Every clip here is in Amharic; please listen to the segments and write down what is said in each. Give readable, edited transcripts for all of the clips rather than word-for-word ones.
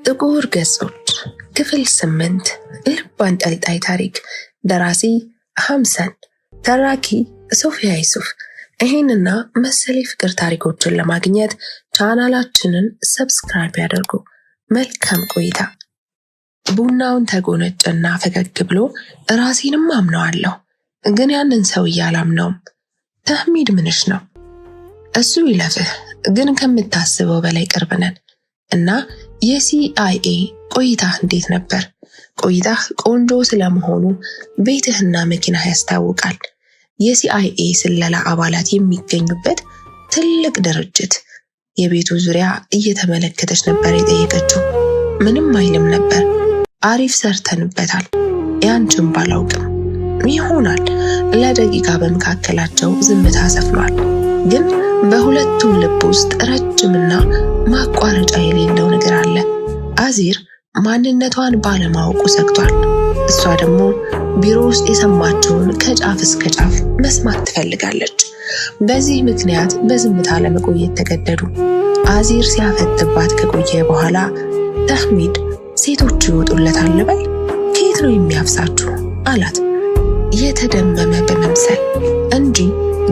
ጥቁር ገጾች ክፍል 8 ልብ አንጠልጣይ ታሪክ። ደራሲ ሐምሳን፣ ተራኪ ሶፊያ ዩሱፍ። ይህንና መሰል ፍቅር ታሪኮችን ለማግኘት ቻናላችንን ሰብስክራይብ ያደርጉ። መልካም ቆይታ። ቡናውን ተጎነጨና ፈገግ ብሎ ራሴንም አምነዋለሁ፣ ግን ያንን ሰውዬ አላምነውም። ተህሚድ ምንሽ ነው? እሱ ይለፍህ፣ ግን ከምታስበው በላይ ቅርብ ነን። እና የሲአይኤ ቆይታህ እንዴት ነበር? ቆይታህ ቆንጆ ስለመሆኑ ቤትህና መኪናህ ያስታውቃል። የሲአይኤ ስለላ አባላት የሚገኙበት ትልቅ ድርጅት። የቤቱ ዙሪያ እየተመለከተች ነበር የጠየቀችው። ምንም አይልም ነበር። አሪፍ ሰርተንበታል። ያንቺን ባላውቅም ይሆናል። ለደቂቃ በመካከላቸው ዝምታ ሰፍኗል። ግን በሁለቱም ልብ ውስጥ ረጅምና ማቋረጫ የሌለው ነገር አለ። አዚር ማንነቷን ባለማወቁ ሰግቷል። እሷ ደግሞ ቢሮ ውስጥ የሰማችውን ከጫፍ እስከ ጫፍ መስማት ትፈልጋለች። በዚህ ምክንያት በዝምታ ለመቆየት ተገደዱ። አዚር ሲያፈጥባት ከቆየ በኋላ ተህሚድ ሴቶቹ ይወጡለታል በል፣ ከየት ነው የሚያፍሳችሁ አላት፣ የተደመመ በመምሰል እንጂ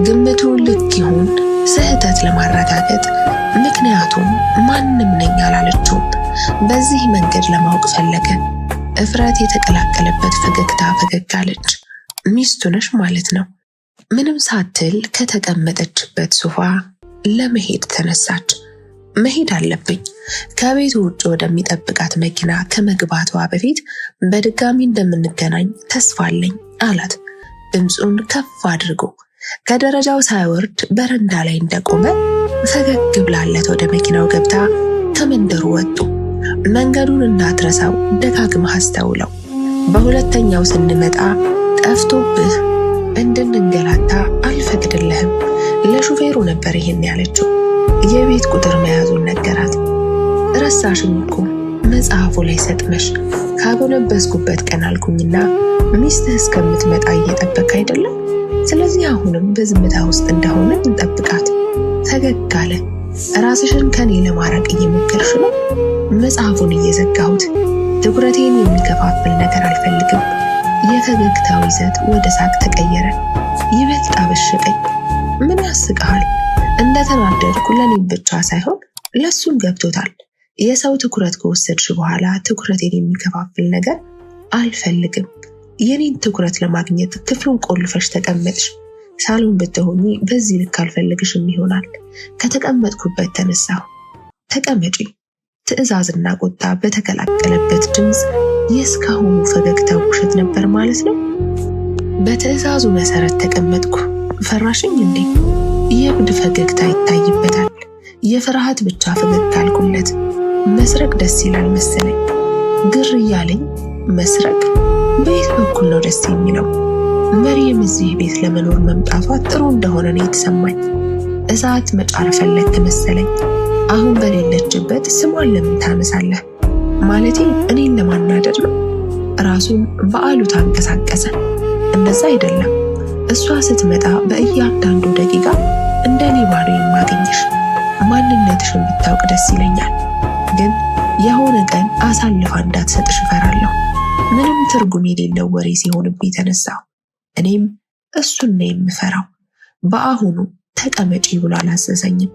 ግምቱ ልክ ይሁን ስህተት ለማረጋገጥ። ምክንያቱም ማንም ነኝ አላለችውም። በዚህ መንገድ ለማወቅ ፈለገ። እፍረት የተቀላቀለበት ፈገግታ ፈገግ አለች። ሚስቱ ነሽ ማለት ነው? ምንም ሳትል ከተቀመጠችበት ሶፋ ለመሄድ ተነሳች። መሄድ አለብኝ። ከቤቱ ውጭ ወደሚጠብቃት መኪና ከመግባቷ በፊት በድጋሚ እንደምንገናኝ ተስፋ አለኝ አላት፣ ድምፁን ከፍ አድርጎ። ከደረጃው ሳይወርድ በረንዳ ላይ እንደቆመ ፈገግ ብላለት ወደ መኪናው ገብታ ከመንደሩ ወጡ። መንገዱን እንዳትረሳው ደጋግመህ አስተውለው። በሁለተኛው ስንመጣ ጠፍቶብህ እንድንንገላታ አልፈቅድልህም። ለሹፌሩ ነበር ይሄን ያለችው። የቤት ቁጥር መያዙን ነገራት። ረሳሽኝ እኮ መጽሐፉ ላይ ሰጥመሽ ካጎነበስኩበት ቀን አልኩኝና ሚስትህ እስከምትመጣ እየጠበቅ አይደለም። ስለዚህ አሁንም በዝምታ ውስጥ እንደሆነ እንጠብቃት። ፈገግ አለ። ራስሽን ከኔ ለማራቅ እየሞከርሽ ነው? መጽሐፉን እየዘጋሁት። ትኩረቴን የሚከፋፍል ነገር አልፈልግም። የፈገግታው ይዘት ወደ ሳቅ ተቀየረ። ይበልጥ አበሸቀኝ። ምን ያስቅሃል? እንደተናደድኩ ለኔም ብቻ ሳይሆን ለሱም ገብቶታል። የሰው ትኩረት ከወሰድሽ በኋላ ትኩረቴን የሚከፋፍል ነገር አልፈልግም። የኔን ትኩረት ለማግኘት ክፍሉን ቆልፈሽ ተቀመጥሽ። ሳሎን ብትሆኚ በዚህ ልክ አልፈልግሽም ይሆናል። ከተቀመጥኩበት ተነሳሁ። ተቀመጪ። ትዕዛዝና ቁጣ በተቀላቀለበት ድምፅ። የእስካሁኑ ፈገግታ ውሸት ነበር ማለት ነው። በትዕዛዙ መሰረት ተቀመጥኩ። ፈራሽኝ እንዴ? የእብድ ፈገግታ ይታይበታል። የፍርሃት ብቻ ፈገግ አልኩለት። መስረቅ ደስ ይላል መሰለኝ። ግር እያለኝ መስረቅ በየት በኩል ነው ደስ የሚለው? መርየም እዚህ ቤት ለመኖር መምጣቷ ጥሩ እንደሆነ ነው የተሰማኝ። እሳት መጫር ፈለግክ መሰለኝ። አሁን በሌለችበት ስሟን ለምን ታነሳለህ? ማለቴ እኔን ለማናደድ ነው። ራሱን በአሉታ አንቀሳቀሰ። እንደዛ አይደለም። እሷ ስትመጣ በእያንዳንዱ ደቂቃ እንደ ሌባ ነው የማገኝሽ። ማንነትሽን ብታውቅ ደስ ይለኛል፣ ግን የሆነ ቀን አሳልፋ እንዳትሰጥሽ እፈራለሁ። ምንም ትርጉም የሌለው ወሬ ሲሆንብኝ ተነሳሁ። እኔም እሱን ነው የምፈራው። በአሁኑ ተቀመጪ ብሎ አላዘዘኝም።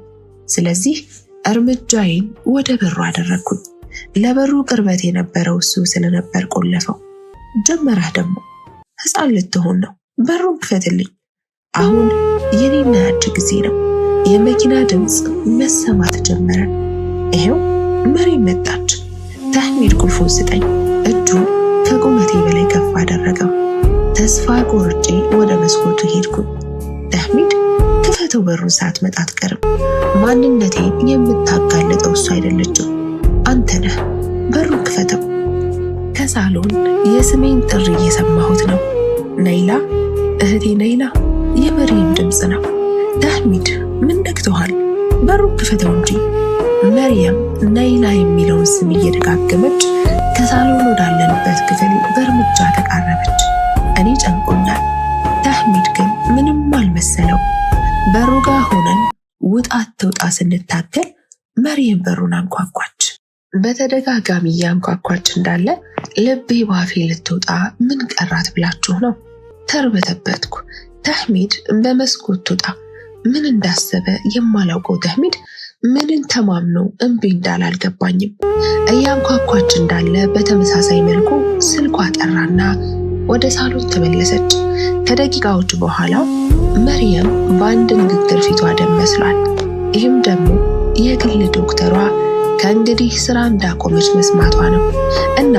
ስለዚህ እርምጃዬን ወደ በሩ አደረግኩኝ። ለበሩ ቅርበት የነበረው እሱ ስለነበር ቆለፈው። ጀመረህ ደግሞ ሕፃን ልትሆን ነው? በሩን ክፈትልኝ። አሁን የኔና ያንቺ ጊዜ ነው። የመኪና ድምፅ መሰማት ጀመረ። ይሄው መሬም መጣች። ተህሚድ ቁልፉን ስጠኝ። እጁን ከቁመቴ በላይ ከፍ አደረገው። ተስፋ ቆርጬ ወደ መስኮቱ ሄድኩኝ። ተህሚድ ክፈተው፣ በሩን ሳትመጣ አትቀርም። ማንነቴን የምታጋለጠው እሱ አይደለችም፣ አንተ ነህ። በሩን ክፈተው። ከሳሎን የስሜን ጥሪ እየሰማሁት ነው። ነይላ፣ እህቴ ነይላ። የመርየም ድምፅ ነው። ተህሚድ ምን ነክቶሃል? በሩን ክፈተው እንጂ። መርየም ነይላ የሚለውን ስም እየደጋገመች ከሳሎን ወዳለንበት ክፍል በእርምጃ ተቃረበች። እኔ ጨንቆኛል። ተህሚድ ግን ምንም አልመሰለው። በሩ ጋር ሆነን ውጣ አትውጣ ስንታገል መርየም በሩን አንኳኳች። በተደጋጋሚ እያንኳኳች እንዳለ ልቤ ባፌ ልትወጣ ምን ቀራት ብላችሁ ነው? ተርበተበትኩ። ተህሚድ በመስኮት ወጣ። ምን እንዳሰበ የማላውቀው ተህሚድ ምንን ተማምኖ እምቢ እንዳለ አልገባኝም። እያንኳኳች እንዳለ በተመሳሳይ መልኩ ስልኳ ጠራና ወደ ሳሎን ተመለሰች። ከደቂቃዎች በኋላ መርየም በአንድ ንግግር ፊቷ ደም መስሏል። ይህም ደግሞ የግል ዶክተሯ ከእንግዲህ ስራ እንዳቆመች መስማቷ ነው። እና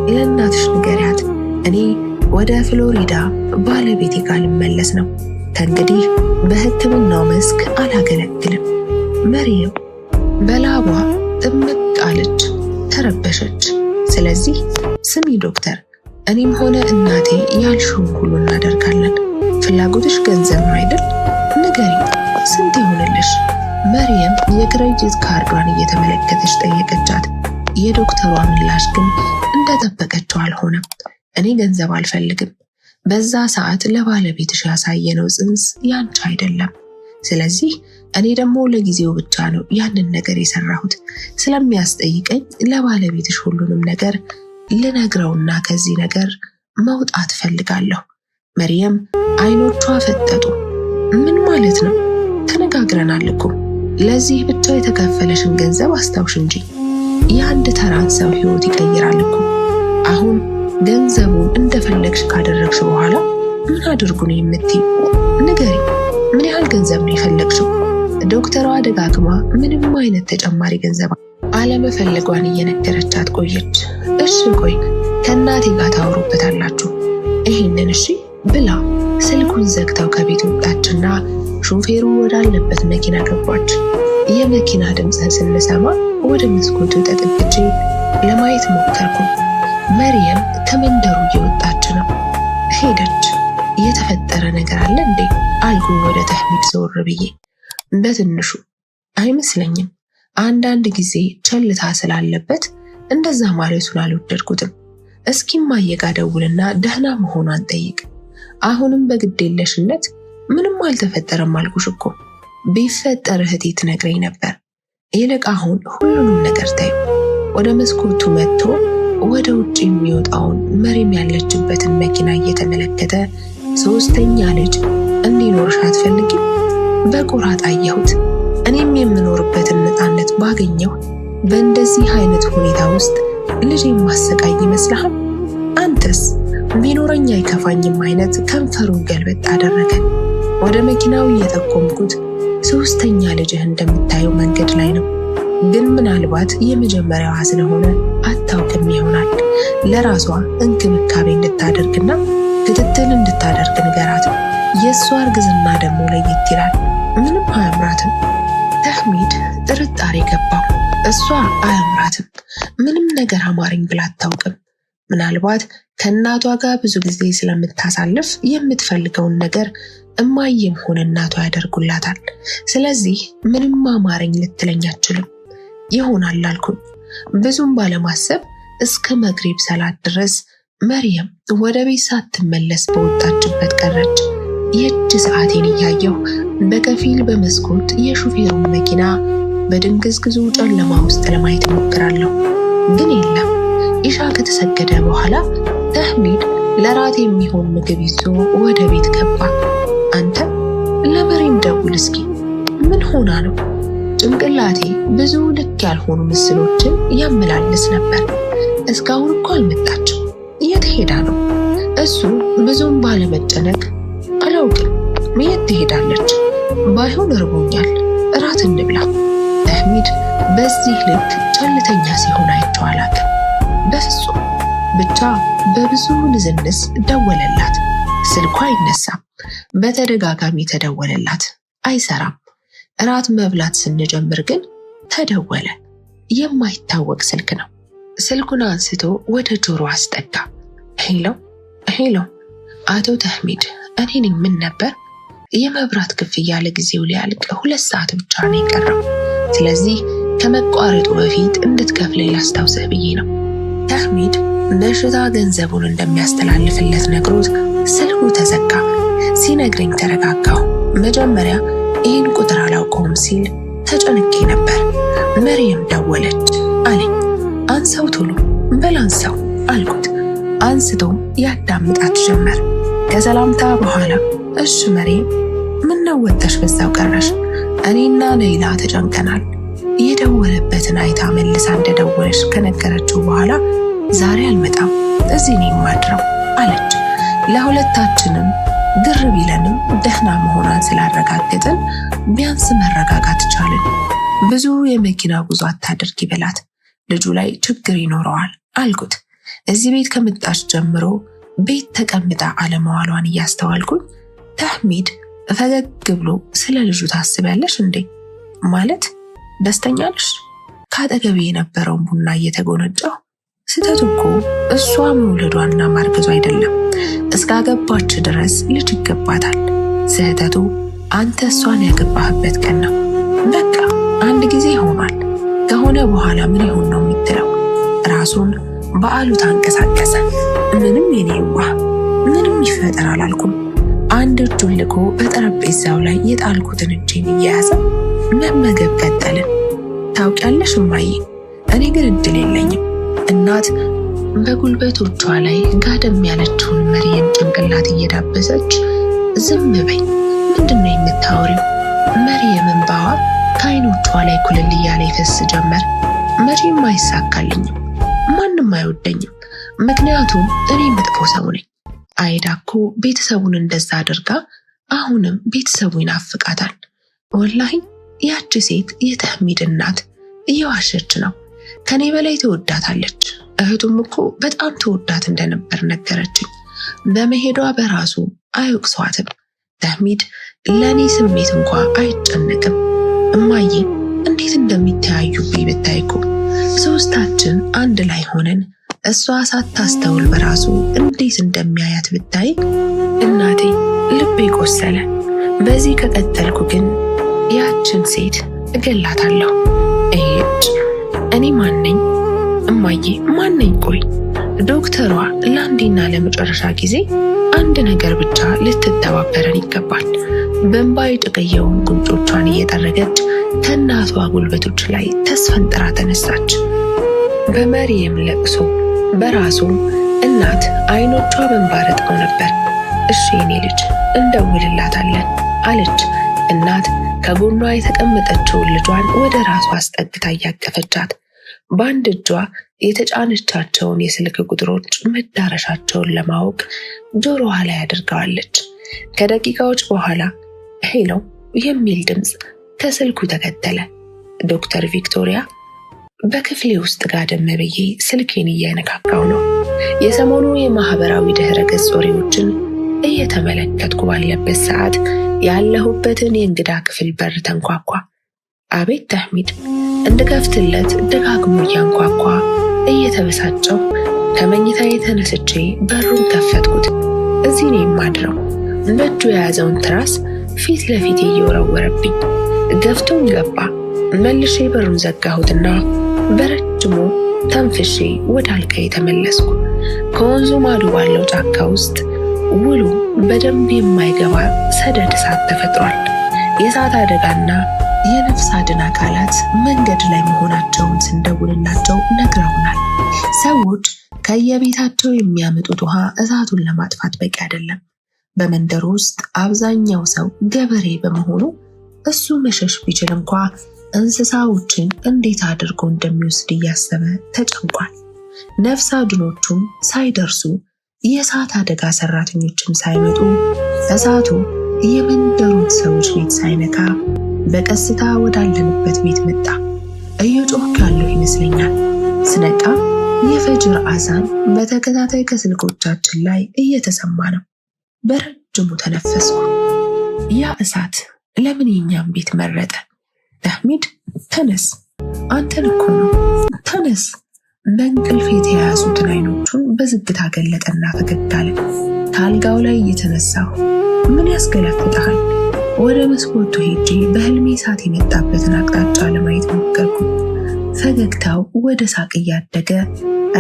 ለእናትሽ ንገሪያት፣ እኔ ወደ ፍሎሪዳ ባለቤቴ ጋር ልመለስ ነው። ከእንግዲህ በሕክምናው መስክ አላገለግልም። መርየም በላቧ ጥምቅ አለች፣ ተረበሸች። ስለዚህ ስሚ ዶክተር፣ እኔም ሆነ እናቴ ያልሽውን ሁሉ እናደርጋለን። ፍላጎትሽ ገንዘብ ነው አይደል? ንገሪ፣ ስንት ይሆንልሽ? መርየም የክሬዲት ካርዷን እየተመለከተች ጠየቀቻት። የዶክተሯ ምላሽ ግን እንደጠበቀችው አልሆነም። እኔ ገንዘብ አልፈልግም። በዛ ሰዓት ለባለቤትሽ ያሳየነው ጽንስ ያንቺ አይደለም። ስለዚህ እኔ ደግሞ ለጊዜው ብቻ ነው ያንን ነገር የሰራሁት። ስለሚያስጠይቀኝ ለባለቤትሽ ሁሉንም ነገር ልነግረውና ከዚህ ነገር መውጣት ፈልጋለሁ። መርየም አይኖቿ ፈጠጡ። ምን ማለት ነው? ተነጋግረናል እኮ። ለዚህ ብቻ የተከፈለሽን ገንዘብ አስታውሽ እንጂ የአንድ ተራን ሰው ህይወት ይቀይራል እኮ። አሁን ገንዘቡን እንደፈለግሽ ካደረግሽ በኋላ ምን አድርጉ ነው የምትይ? ንገሪ፣ ምን ያህል ገንዘብ ነው የፈለግሽው? ዶክተሯ ደጋግማ ምንም አይነት ተጨማሪ ገንዘብ አለመፈለጓን እየነገረቻት ቆየች። እሺ ቆይ ከእናቴ ጋር ታወሩበታላችሁ ይሄንን እሺ ብላ ስልኩን ዘግታው ከቤት ወጣችና ሾፌሩ ወዳለበት መኪና ገባች። የመኪና ድምፅን ስንሰማ ወደ መስኮቱ ተጠግቼ ለማየት ሞከርኩ። መርየም ከመንደሩ እየወጣች ነው። ሄደች። የተፈጠረ ነገር አለ እንዴ አልኩኝ ወደ ተህሚድ ዘወር ብዬ። በትንሹ አይመስለኝም። አንዳንድ ጊዜ ቸልታ ስላለበት እንደዛ ማለቱን አልወደድኩትም። እስኪ እማዬ ጋ ደውልና ደህና መሆኗን ጠይቅ። አሁንም በግዴለሽነት ምንም አልተፈጠረም አልኩሽ እኮ። ቢፈጠር እህቴ ትነግረኝ ነበር። ይልቅ አሁን ሁሉንም ነገር ታዩ። ወደ መስኮቱ መጥቶ ወደ ውጭ የሚወጣውን መርየም ያለችበትን መኪና እየተመለከተ ሶስተኛ ልጅ እንዲኖርሽ አትፈልጊም? በቁራጥ አየሁት። እኔም የምኖርበትን ነፃነት ባገኘው በእንደዚህ አይነት ሁኔታ ውስጥ ልጅ የማሰቃይ ይመስልሃል? አንተስ? ቢኖረኝ አይከፋኝም አይነት ከንፈሩን ገልበጥ አደረገ። ወደ መኪናው እየጠቆምኩት ሶስተኛ ልጅህ እንደምታየው መንገድ ላይ ነው፣ ግን ምናልባት የመጀመሪያዋ ስለሆነ አታውቅም ይሆናል። ለራሷ እንክብካቤ እንድታደርግና ክትትል እንድታደርግ ንገራት። የእሷ እርግዝና ደግሞ ለየት ይላል፣ ምንም አያምራትም። ተህሚድ ጥርጣሬ ገባው። እሷ አያምራትም፣ ምንም ነገር አማረኝ ብላ አታውቅም። ምናልባት ከእናቷ ጋር ብዙ ጊዜ ስለምታሳልፍ የምትፈልገውን ነገር እማዬም ሆነ እናቷ ያደርጉላታል። ስለዚህ ምንም አማረኝ ልትለኝ አትችልም ይሆናል አልኩኝ። ብዙም ባለማሰብ እስከ መግሪብ ሰላት ድረስ መርየም ወደ ቤት ሳትመለስ በወጣችበት ቀረች። የእጅ ሰዓቴን እያየሁ በከፊል በመስኮት የሹፌሩን መኪና በድንግዝግዙ ጨለማ ውስጥ ለማየት እሞክራለሁ፣ ግን የለም። ኢሻ ከተሰገደ በኋላ ተህሚድ ለራት የሚሆን ምግብ ይዞ ወደ ቤት ገባ። አንተ ለመሪም ደውል እስኪ፣ ምን ሆና ነው? ጭንቅላቴ ብዙ ልክ ያልሆኑ ምስሎችን ያመላልስ ነበር። እስካሁን እኮ አልመጣችም፣ የት ሄዳ ነው? እሱ ብዙም ባለመጨነቅ አላውቅም፣ የት ትሄዳለች? ባይሆን እርቦኛል፣ እራት እንብላ። ተህሚድ በዚህ ልክ ቸልተኛ ሲሆን አይቼው አላውቅም በፍጹም። ብቻ በብዙ ንዝንዝ ደወለላት። ስልኳ አይነሳም። በተደጋጋሚ ተደወለላት፣ አይሰራም። እራት መብላት ስንጀምር ግን ተደወለ። የማይታወቅ ስልክ ነው። ስልኩን አንስቶ ወደ ጆሮ አስጠጋ። ሄሎ ሄሎ፣ አቶ ተህሚድ እኔ ነኝ። ምን ነበር? የመብራት ክፍያ ለጊዜው ሊያልቅ 2 ሰዓት ብቻ ነው የቀረው። ስለዚህ ከመቋረጡ በፊት እንድትከፍለኝ ላስታውስህ ብዬ ነው። ተህሚድ ነሽታ ገንዘቡን እንደሚያስተላልፍለት ነግሮት ስልኩ ተዘጋ። ሲነግረኝ ተረጋጋሁ። መጀመሪያ ይህን ቁጥር አላውቀውም ሲል ተጨንቄ ነበር። መርየም ደወለች አለኝ። አንሳው ቶሎ በላንሳው አልኩት። አንስቶም ያዳምጣት ጀመር። ከሰላምታ በኋላ እሺ መሬም፣ ምነው ወጥተሽ በዛው ቀረሽ? እኔና ሌላ ተጨንቀናል። የደወለበትን አይታ መልሳ እንደደወለሽ ከነገረችው በኋላ ዛሬ አልመጣም፣ እዚህ ነው የማድረው አለች። ለሁለታችንም ግር ቢለንም ደህና መሆኗን ስላረጋገጥን ቢያንስ መረጋጋት ቻልን። ብዙ የመኪና ጉዞ አታድርግ ይበላት፣ ልጁ ላይ ችግር ይኖረዋል አልኩት። እዚህ ቤት ከመጣች ጀምሮ ቤት ተቀምጣ አለመዋሏን እያስተዋልኩኝ ተህሚድ ፈገግ ብሎ ስለ ልጁ ታስቢያለሽ እንዴ? ማለት ደስተኛ ነሽ? ከአጠገቤ የነበረውን ቡና እየተጎነጨው ስህተቱ እኮ እሷ መውለዷና ማርገዟ አይደለም። እስካገባች ድረስ ልጅ ይገባታል። ስህተቱ አንተ እሷን ያገባህበት ቀን ነው። በቃ አንድ ጊዜ ሆኗል። ከሆነ በኋላ ምን ይሆን ነው የምትለው? ራሱን በአሉታ አንቀሳቀሰ። ምንም የኔዋ ምንም ይፈጠር አላልኩም። አንድ እጁን ልኮ በጠረጴዛው ላይ የጣልኩትን እጄን እየያዘ መመገብ ቀጠልን። ታውቂያለሽ እማዬ፣ እኔ ግን እድል የለኝም። እናት በጉልበቶቿ ላይ ጋደም ያለችውን መርየም ጭንቅላት እየዳበሰች ዝም በይ፣ ምንድነው የምታወሪው? መርየም እንባዋ ከዓይኖቿ ላይ ኩልል እያለ ይፈስ ጀመር። መቼም አይሳካልኝም፣ ማንም አይወደኝም፣ ምክንያቱም እኔ መጥፎ ሰው ነኝ። አይዳ እኮ ቤተሰቡን እንደዛ አድርጋ አሁንም ቤተሰቡ ይናፍቃታል። ወላሂ ያቺ ሴት የተህሚድ እናት እየዋሸች ነው። ከኔ በላይ ትወዳታለች። እህቱም እኮ በጣም ትወዳት እንደነበር ነገረችኝ። በመሄዷ በራሱ አይወቅሷትም። ተህሚድ ለኔ ስሜት እንኳ አይጨነቅም። እማዬ እንዴት እንደሚተያዩብኝ ብታይ እኮ ሶስታችን አንድ ላይ ሆነን እሷ ሳታስተውል በራሱ እንዴት እንደሚያያት ብታይ። እናቴ ልቤ ቆሰለ። በዚህ ከቀጠልኩ ግን ያችን ሴት እገላታለሁ። እሄድ እኔ ማነኝ እማዬ? ማነኝ? ቆይ ዶክተሯ ለአንዴና ለመጨረሻ ጊዜ አንድ ነገር ብቻ ልትተባበረን ይገባል። በእንባ የጨቀየውን ጉንጮቿን እየጠረገች ከእናቷ ጉልበቶች ላይ ተስፈንጥራ ተነሳች። በመርየም ለቅሶ በራሱ እናት አይኖቿ በእንባ ረጥበው ነበር። እሺ የኔ ልጅ እንደውልላታለን አለች። እናት ከጎኗ የተቀመጠችውን ልጇን ወደ ራሷ አስጠግታ እያቀፈቻት በአንድ እጇ የተጫነቻቸውን የስልክ ቁጥሮች መዳረሻቸውን ለማወቅ ጆሮዋ ላይ አድርገዋለች። ከደቂቃዎች በኋላ ሄሎ የሚል ድምፅ ከስልኩ ተከተለ። ዶክተር ቪክቶሪያ። በክፍሌ ውስጥ ጋደም ብዬ ስልኬን እየነካካው ነው። የሰሞኑ የማህበራዊ ድህረ ገጽ ወሬዎችን እየተመለከትኩ ባለበት ሰዓት ያለሁበትን የእንግዳ ክፍል በር ተንኳኳ። አቤት ተህሚድ። እንድከፍትለት ደጋግሞ እያንኳኳ እየተበሳጨው ከመኝታዬ ተነስቼ በሩን ከፈትኩት። እዚህ ነው የማድረው። በእጁ የያዘውን ትራስ ፊት ለፊቴ እየወረወረብኝ ገፍቶኝ ገባ። መልሼ በሩን ዘጋሁትና በረጅሙ ተንፍሼ ወደ አልጋዬ ተመለስኩ። ከወንዙ ማዶ ባለው ጫካ ውስጥ ውሉ በደንብ የማይገባ ሰደድ እሳት ተፈጥሯል። የእሳት አደጋና የነፍስ አድን አካላት መንገድ ላይ መሆናቸውን ስንደውልላቸው ነግረውናል። ሰዎች ከየቤታቸው የሚያመጡት ውሃ እሳቱን ለማጥፋት በቂ አይደለም። በመንደሩ ውስጥ አብዛኛው ሰው ገበሬ በመሆኑ እሱ መሸሽ ቢችል እንኳ እንስሳዎችን እንዴት አድርጎ እንደሚወስድ እያሰበ ተጨንቋል። ነፍስ አድኖቹም ሳይደርሱ የእሳት አደጋ ሰራተኞችም ሳይመጡ እሳቱ የመንደሩን ሰዎች ቤት ሳይነካ በቀስታ ወዳለንበት ቤት መጣ። እየጮህኩ ያለሁ ይመስለኛል። ስነቃ የፈጅር አዛን በተከታታይ ከስልኮቻችን ላይ እየተሰማ ነው። በረጅሙ ተነፈስኩ። ያ እሳት ለምን የኛም ቤት መረጠ? ተህሚድ ተነስ፣ አንተን እኮ ነው፣ ተነስ። በእንቅልፍ የተያያዙትን አይኖቹን በዝግታ ገለጠና ፈገግ አለ። ከአልጋው ላይ እየተነሳሁ ምን ያስገለፍጥሃል? ወደ መስኮቱ ሄጄ በህልሜ እሳት የመጣበትን አቅጣጫ ለማየት ሞከርኩ። ፈገግታው ወደ ሳቅ እያደገ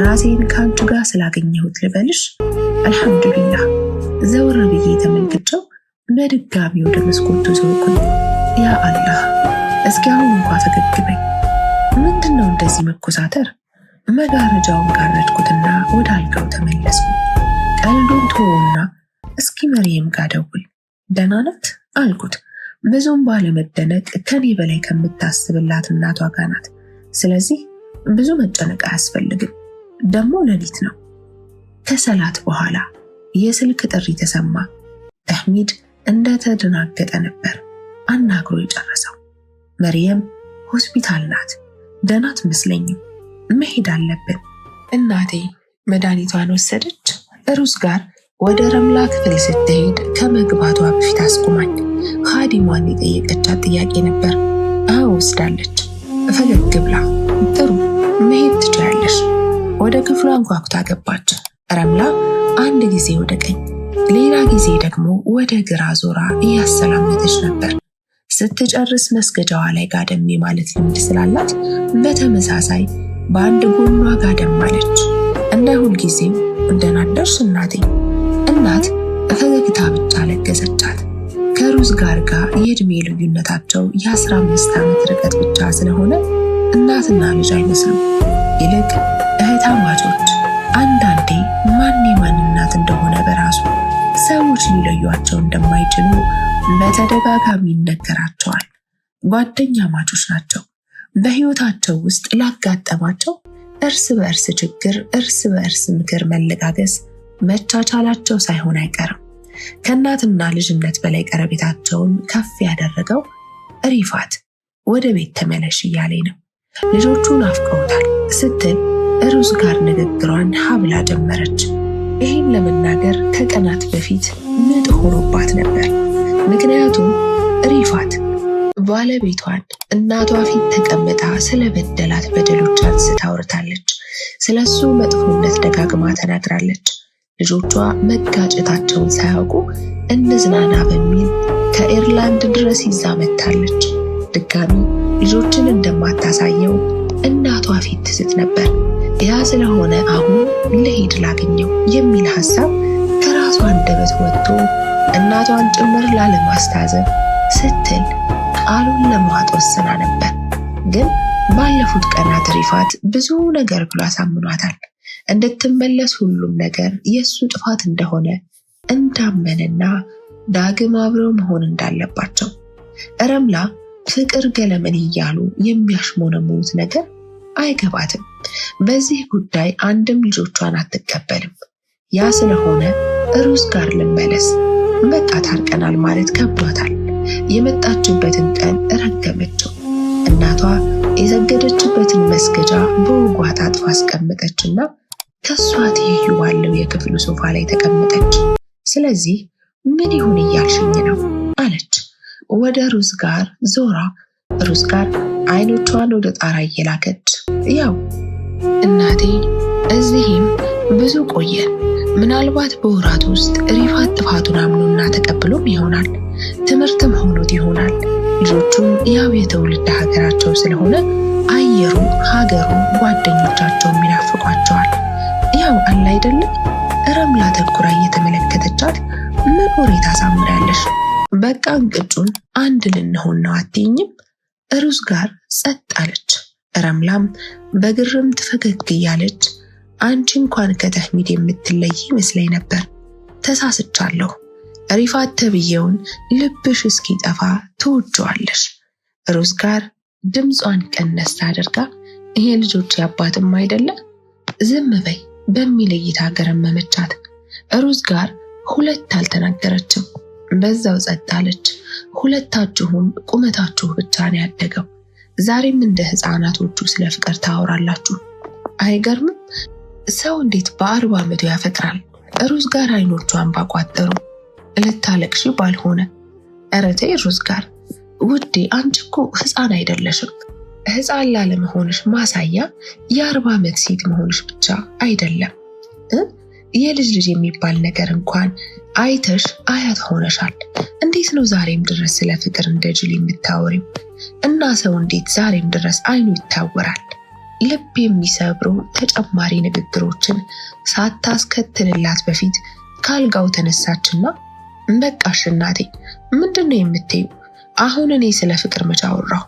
ራሴን ከአንቺ ጋር ስላገኘሁት ልበልሽ አልሐምዱሊላህ። ዘወር ብዬ ተመልክቼው በድጋሚ ወደ መስኮቱ ዞርኩኝ። ያ አላህ፣ እስኪ አሁን እንኳ ፈገግ በይ። ምንድነው እንደዚህ መኮሳተር? መጋረጃውን ጋረድኩትና ወደ አልጋው ተመለስኩ። ቀልዱን ተወውና እስኪ መርየም ጋር ደውል፣ ደህና ናት አልኩት። ብዙም ባለመደነቅ ከኔ በላይ ከምታስብላት እናቷ ጋር ናት። ስለዚህ ብዙ መጨነቅ አያስፈልግም። ደግሞ ሌሊት ነው። ከሰላት በኋላ የስልክ ጥሪ ተሰማ። ተህሚድ እንደተደናገጠ ነበር አናግሮ የጨረሰው። መርየም ሆስፒታል ናት፣ ደህና አትመስለኝም፣ መሄድ አለብን። እናቴ መድኃኒቷን ወሰደች። ሩዝ ጋር ወደ ረምላ ክፍል ስትሄድ ከመግባቷ በፊት አስቁማኝ ኻዲሟን የጠየቀቻት ጥያቄ ነበር። አዎ ወስዳለች። ፈገግ ብላ ጥሩ መሄድ ትችያለሽ። ወደ ክፍሏ አንኳኩታ ገባች። ረምላ አንድ ጊዜ ወደ ቀኝ ሌላ ጊዜ ደግሞ ወደ ግራ ዞራ እያሰላመተች ነበር። ስትጨርስ መስገጃዋ ላይ ጋደም ማለት ልምድ ስላላት በተመሳሳይ በአንድ ጎኗ ጋደም አለች። እንደ ሁልጊዜው ደህና አደርሽ እናቴ። እናት ፈገግታ ብቻ ለገሰቻት። ከሩዝ ጋር የእድሜ ልዩነታቸው የ15 ዓመት ርቀት ብቻ ስለሆነ እናትና ልጅ አይመስሉም። ይልቅ እህታማቾች። አንዳንዴ ማን የማን እናት እንደሆነ በራሱ ሰዎች ሊለዩቸው እንደማይችሉ በተደጋጋሚ ይነገራቸዋል። ጓደኛ ማቾች ናቸው። በህይወታቸው ውስጥ ላጋጠማቸው እርስ በእርስ ችግር፣ እርስ በእርስ ምክር መለጋገስ መቻቻላቸው ሳይሆን አይቀርም። ከእናትና ልጅነት በላይ ቀረቤታቸውን ከፍ ያደረገው ሪፋት ወደ ቤት ተመለሽ እያለኝ ነው፣ ልጆቹ ናፍቀውታል ስትል ሩዝ ጋር ንግግሯን ሀብላ ጀመረች። ይህን ለመናገር ከቀናት በፊት ምጥ ሆኖባት ነበር። ምክንያቱም ሪፋት ባለቤቷን እናቷ ፊት ተቀምጣ ስለበደላት በደሎች አንስታ አውርታለች። ስለሱ መጥፎነት ደጋግማ ተናግራለች። ልጆቿ መጋጨታቸውን ሳያውቁ እንዝናና በሚል ከኤርላንድ ድረስ ይዛ መጥታለች። ድጋሚ ልጆችን እንደማታሳየው እናቷ ፊት ትስት ነበር። ያ ስለሆነ አሁን ልሄድ ላገኘው የሚል ሐሳብ ከራሷ አንደበት ወጥቶ እናቷን ጭምር ላለማስታዘብ ስትል ቃሉን ለመዋጥ ወስና ነበር። ግን ባለፉት ቀናት ሪፋት ብዙ ነገር ብሎ አሳምኗታል። እንድትመለስ ሁሉም ነገር የእሱ ጥፋት እንደሆነ እንዳመነና ዳግም አብረው መሆን እንዳለባቸው። ረምላ ፍቅር ገለመን እያሉ የሚያሽሞነሙኑት ነገር አይገባትም። በዚህ ጉዳይ አንድም ልጆቿን አትቀበልም። ያ ስለሆነ ሩዝ ጋር ልመለስ፣ በቃ ታርቀናል ማለት ከብዷታል። የመጣችበትን ቀን ረገመችው። እናቷ የሰገደችበትን መስገጃ በወጓ ታጥፋ አስቀመጠችና ከሷ ትይዩ ባለው የክፍሉ ሶፋ ላይ ተቀመጠች። ስለዚህ ምን ይሁን እያልሽኝ ነው አለች። ወደ ሩዝ ጋር ዞራ ሩዝ ጋር አይኖቿን ወደ ጣራ እየላከች ያው እናቴ እዚህም ብዙ ቆየን። ምናልባት በወራት ውስጥ ሪፋት ጥፋቱን አምኖና ተቀብሎም ይሆናል። ትምህርትም ሆኖት ይሆናል። ልጆቹም ያው የትውልድ ሀገራቸው ስለሆነ አየሩ፣ ሀገሩ፣ ጓደኞቻቸውም ይናፍቋቸዋል። ያው አለ አይደለም። ረምላ ተኩራ እየተመለከተቻት ምን ወሬ ታሳምሪያለሽ? በቃ እንቅጩን አንድ ልንሆን ነው አትይኝም? ሩዝ ጋር ጸጥ አለች። ረምላም በግርምት ፈገግ እያለች አንቺ እንኳን ከተህሚድ የምትለይ ይመስለኝ ነበር፣ ተሳስቻለሁ። ሪፋት ተብዬውን ልብሽ እስኪጠፋ ትወጂዋለሽ። ሩዝ ጋር ድምጿን ቀነስ አድርጋ ይሄ ልጆች ያባትም አይደለ ዝም በይ በሚል እይታ ገረመመቻት። ሩዝ ጋር ሁለት አልተናገረችም፣ በዛው ጸጥ አለች። ሁለታችሁም ቁመታችሁ ብቻ ነው ያደገው። ዛሬም እንደ ህፃናቶቹ ስለ ፍቅር ታወራላችሁ። አይገርምም? ሰው እንዴት በ40 ዓመቱ ያፈቅራል? ሩዝ ጋር አይኖቿን ባቋጠሩ። ልታለቅሺ ባልሆነ። ኧረ ተይ ሩዝ ጋር ውዴ፣ አንቺ እኮ ህፃን አይደለሽም። ህፃን ላለመሆንሽ ማሳያ የ40 ዓመት ሴት መሆንሽ ብቻ አይደለም፣ የልጅ ልጅ የሚባል ነገር እንኳን አይተሽ አያት ሆነሻል። እንዴት ነው ዛሬም ድረስ ስለ ፍቅር እንደ ጅል የምታወሪው? እና ሰው እንዴት ዛሬም ድረስ አይኑ ይታወራል? ልብ የሚሰብሩ ተጨማሪ ንግግሮችን ሳታስከትልላት በፊት ካልጋው ተነሳችና በቃሽ እናቴ፣ ምንድነው የምትይው? አሁን እኔ ስለ ፍቅር መች አወራሁ?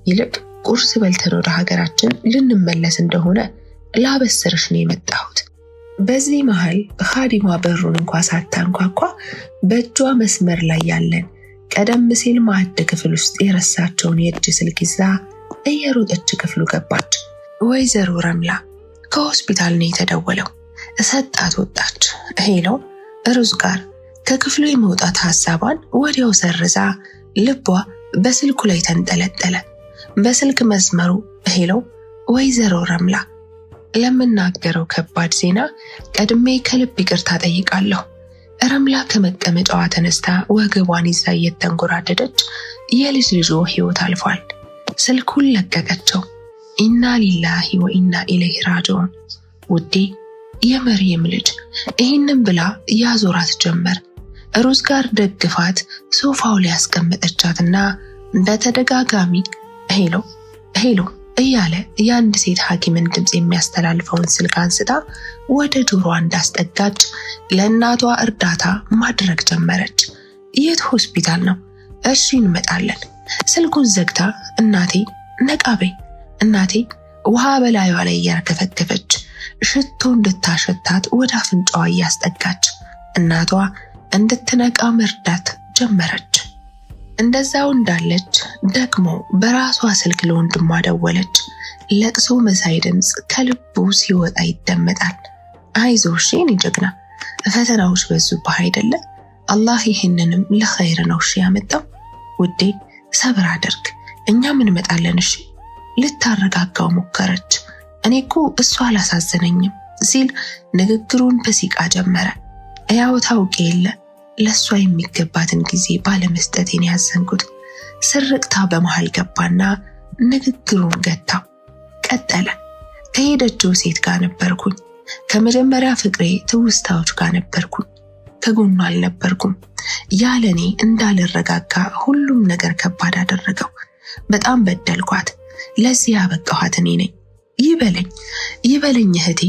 ይልቅ ቁርስ በልተን ወደ ሀገራችን ልንመለስ እንደሆነ ላበስርሽ ነው የመጣሁት። በዚህ መሃል ኻዲሟ በሩን እንኳ ሳታንኳኳ በእጇ መስመር ላይ ያለን ቀደም ሲል ማዕድ ክፍል ውስጥ የረሳቸውን የእጅ ስልክ ይዛ እየሮጠች ክፍሉ ገባች። ወይዘሮ ረምላ ከሆስፒታል ነው የተደወለው። ሰጣት ወጣች። ሄሎ ሩዝ ጋር ከክፍሉ የመውጣት ሐሳቧን ወዲያው ሰርዛ ልቧ በስልኩ ላይ ተንጠለጠለ። በስልክ መስመሩ ሄሎ ወይዘሮ ረምላ፣ ለምናገረው ከባድ ዜና ቀድሜ ከልብ ይቅርታ ጠይቃለሁ። ረምላ ከመቀመጫዋ ተነስታ ወገቧን ይዛ እየተንጎራደደች የልጅ ልጇ ሕይወት አልፏል። ስልኩን ለቀቀችው። ኢና ሊላሂ ወኢና ኢለይሂ ራጂዑን። ውዴ የመርየም ልጅ ይህንን ብላ ያዞራት ጀመር። ሩዝ ጋር ደግፋት ሶፋው ላይ ያስቀመጠቻትና በተደጋጋሚ ሄሎ ሄሎ እያለ የአንድ ሴት ሐኪምን ድምፅ የሚያስተላልፈውን ስልክ አንስታ ወደ ጆሮዋ እንዳስጠጋች ለእናቷ እርዳታ ማድረግ ጀመረች። የት ሆስፒታል ነው? እሺ እንመጣለን። ስልኩን ዘግታ እናቴ ነቃ በይ፣ እናቴ ውሃ በላዩዋ ላይ እያርከፈከፈች ሽቶ እንድታሸታት ወደ አፍንጫዋ እያስጠጋች እናቷ እንድትነቃ መርዳት ጀመረች። እንደዛው እንዳለች ደግሞ በራሷ ስልክ ለወንድሟ ደወለች። ለቅሶ መሳይ ድምፅ ከልቡ ሲወጣ ይደመጣል። አይዞሽ የኔ ጀግና፣ ፈተናዎች በዙብህ አይደለ? አላህ ይህንንም ለኸይር ነው እሺ ያመጣው። ውዴ ሰብር አድርግ፣ እኛም እንመጣለን እሺ። ልታረጋጋው ሞከረች። እኔ እኮ እሷ አላሳዘነኝም ሲል ንግግሩን በሲቃ ጀመረ። ያው ታውቂ የለ ለሷ የሚገባትን ጊዜ ባለመስጠቴን ያዘንኩት። ስርቅታ በመሃል ገባና ንግግሩን ገታው። ቀጠለ። ከሄደችው ሴት ጋር ነበርኩኝ። ከመጀመሪያ ፍቅሬ ትውስታዎች ጋር ነበርኩኝ። ከጎኗ አልነበርኩም። ያለኔ እንዳልረጋጋ ሁሉም ነገር ከባድ አደረገው። በጣም በደልኳት። ለዚህ ያበቃኋት እኔ ነኝ። ይበለኝ እህቴ፣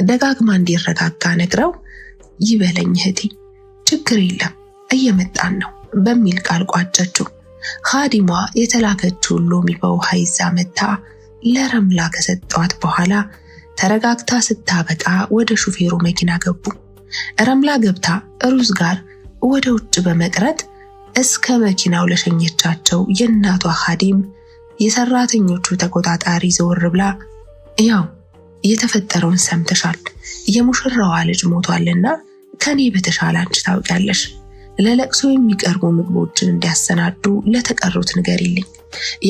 ደጋግማ እንዲረጋጋ ነግረው ይበለኝ እህቴ፣ ችግር የለም እየመጣን ነው በሚል ቃል ቋጨችው። ኻዲሟ የተላከችውን ሎሚ በውሃ ይዛ መታ ለረምላ ከሰጠዋት በኋላ ተረጋግታ ስታበቃ ወደ ሹፌሩ መኪና ገቡ። ረምላ ገብታ ሩዝ ጋር ወደ ውጭ በመቅረት እስከ መኪናው ለሸኘቻቸው የእናቷ ኻዲም የሰራተኞቹ ተቆጣጣሪ ዘወር ብላ ያው የተፈጠረውን ሰምተሻል፣ የሙሽራዋ ልጅ ሞቷልና ከኔ በተሻለ አንቺ ታውቂያለሽ። ለለቅሶ የሚቀርቡ ምግቦችን እንዲያሰናዱ ለተቀሩት ንገሪልኝ።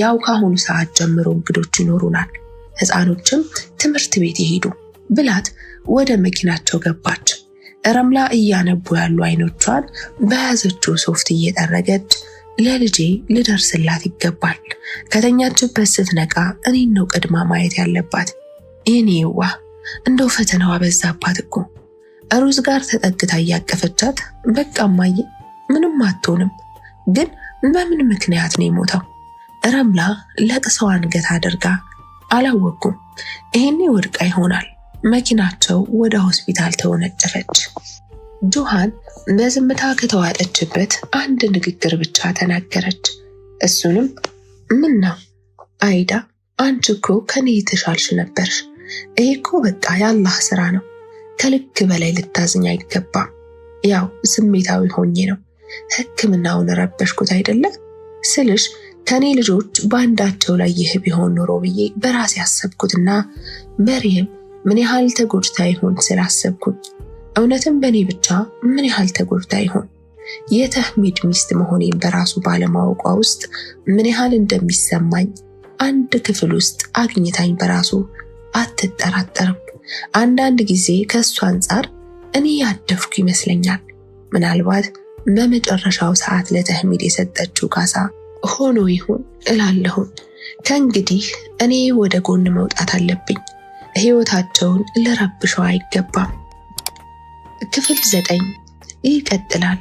ያው ከአሁኑ ሰዓት ጀምሮ እንግዶች ይኖሩናል፣ ሕፃኖችም ትምህርት ቤት ይሄዱ ብላት ወደ መኪናቸው ገባች። ረምላ እያነቡ ያሉ አይኖቿን በያዘችው ሶፍት እየጠረገች ለልጄ ልደርስላት ይገባል፣ ከተኛችበት ስትነቃ እኔን ነው ቀድማ ማየት ያለባት። የኔዋ እንደው ፈተናዋ በዛባት እኮ። ሩዝ ጋር ተጠግታ እያቀፈቻት በቃ እማዬ ምንም አትሆንም፣ ግን በምን ምክንያት ነው የሞተው? ረምላ ለቅሰው አንገት አድርጋ አላወኩም፣ ይሄኔ ወድቃ ይሆናል። መኪናቸው ወደ ሆስፒታል ተወነጨፈች። ጆሃን በዝምታ ከተዋጠችበት አንድ ንግግር ብቻ ተናገረች። እሱንም ምን ነው አይዳ፣ አንቺ እኮ ከኔ የተሻልሽ ነበርሽ። ይሄ እኮ በቃ የአላህ ስራ ነው። ከልክ በላይ ልታዝኝ አይገባም። ያው ስሜታዊ ሆኜ ነው። ሕክምናውን ረበሽኩት አይደለ ስልሽ ከኔ ልጆች በአንዳቸው ላይ ይህ ቢሆን ኖሮ ብዬ በራሴ ያሰብኩትና መርየም ምን ያህል ተጎድታ ይሆን ስላሰብኩኝ፣ እውነትም በእኔ ብቻ ምን ያህል ተጎድታ ይሆን? የተህሚድ ሚስት መሆኔን በራሱ ባለማወቋ ውስጥ ምን ያህል እንደሚሰማኝ አንድ ክፍል ውስጥ አግኝታኝ በራሱ አትጠራጠርም። አንዳንድ ጊዜ ከእሱ አንጻር እኔ ያደፍኩ ይመስለኛል። ምናልባት በመጨረሻው ሰዓት ለተህሚድ የሰጠችው ካሳ ሆኖ ይሁን እላለሁን። ከእንግዲህ እኔ ወደ ጎን መውጣት አለብኝ። ሕይወታቸውን ልረብሸው አይገባም። ክፍል 9 ይቀጥላል።